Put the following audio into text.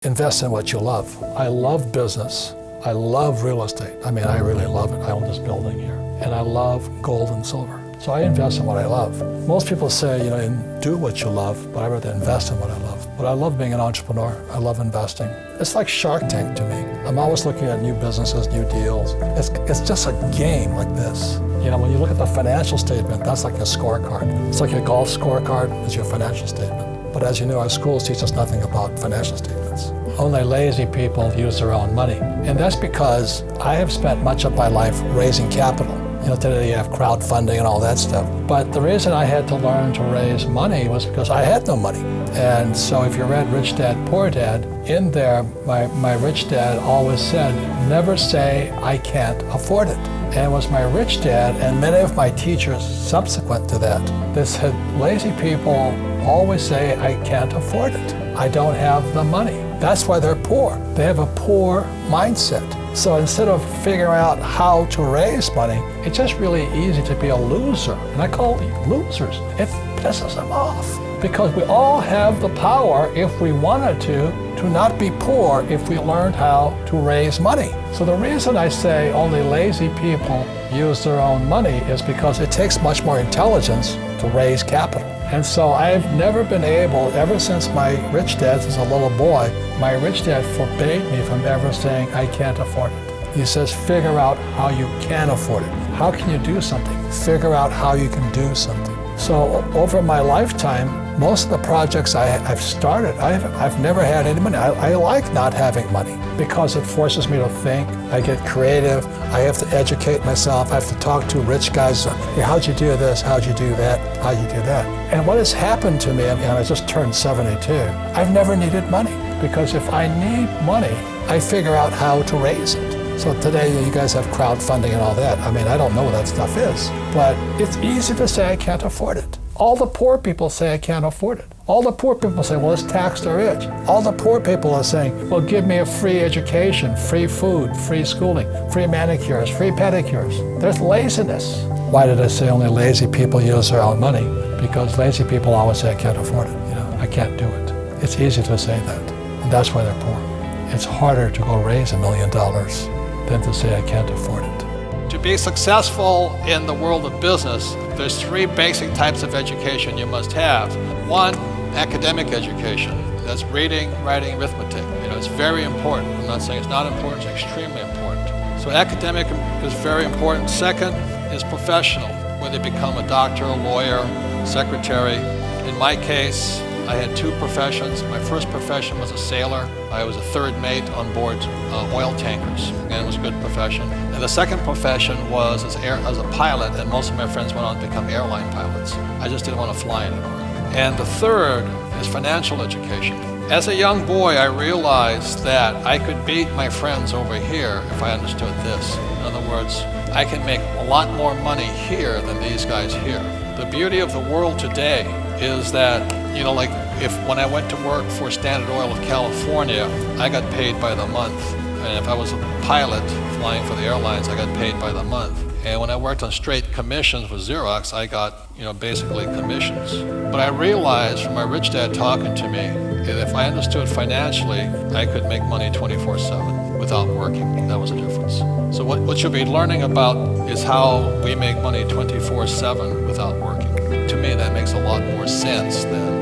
Invest in what you love. I love business. I love real estate. I mean, I really love it. I own this building here. And I love gold and silver. So I invest in what I love. Most people say, do what you love, but I rather invest in what I love. But I love being an entrepreneur. I love investing. It's like Shark Tank to me. I'm always looking at new businesses, new deals. It's just a game like this. When you look at the financial statement, that's like a scorecard. It's like a golf scorecard is your financial statement. But as you know, our schools teach us nothing about financial statements. Only lazy people use their own money. And that's because I have spent much of my life raising capital. Today you have crowdfunding and all that stuff. But the reason I had to learn to raise money was because I had no money. And so if you read Rich Dad, Poor Dad, in there, my rich dad always said, never say, I can't afford it. And it was my rich dad and many of my teachers subsequent to that. They said, lazy people always say, I can't afford it. I don't have the money. That's why they're poor. They have a poor mindset. So instead of figuring out how to raise money, it's just really easy to be a loser. And I call them losers. It pisses them off because we all have the power, if we wanted to not be poor if we learned how to raise money. So the reason I say only lazy people use their own money is because it takes much more intelligence to raise capital. And so I've never been able, ever since my rich dad, as a little boy, my rich dad forbade me from ever saying, I can't afford it. He says, figure out how you can afford it. How can you do something? Figure out how you can do something. So over my lifetime, most of the projects I've started, I've never had any money. I like not having money because it forces me to think. I get creative. I have to educate myself. I have to talk to rich guys. Hey, how'd you do this? How'd you do that? How'd you do that? And what has happened to me, and I just turned 72, I've never needed money because if I need money, I figure out how to raise it. So today you guys have crowdfunding and all that. I mean, I don't know what that stuff is, but it's easy to say I can't afford it. All the poor people say I can't afford it. All the poor people say, well, let's tax the rich. All the poor people are saying, well, give me a free education, free food, free schooling, free manicures, free pedicures. There's laziness. Why did I say only lazy people use their own money? Because lazy people always say I can't afford it. I can't do it. It's easy to say that, and that's why they're poor. It's harder to go raise $1 million than to say I can't afford it. To be successful in the world of business, there's 3 basic types of education you must have. 1, academic education. That's reading, writing, arithmetic. It's very important. I'm not saying it's not important, it's extremely important. So academic is very important. 2nd is professional, whether you become a doctor, a lawyer, secretary. In my case, I had 2 professions. My first profession was a sailor. I was a 3rd mate on board oil tankers, and it was a good profession. And the 2nd profession was as a pilot, and most of my friends went on to become airline pilots. I just didn't want to fly anymore. And the 3rd is financial education. As a young boy, I realized that I could beat my friends over here if I understood this. In other words, I can make a lot more money here than these guys here. The beauty of the world today is that, when I went to work for Standard Oil of California, I got paid by the month. And if I was a pilot flying for the airlines, I got paid by the month. And when I worked on straight commissions with Xerox, I got, basically commissions. But I realized from my rich dad talking to me that if I understood financially, I could make money 24/7 without working. That was the difference. So what you'll be learning about is how we make money 24/7 without working. To me, that makes a lot more sense than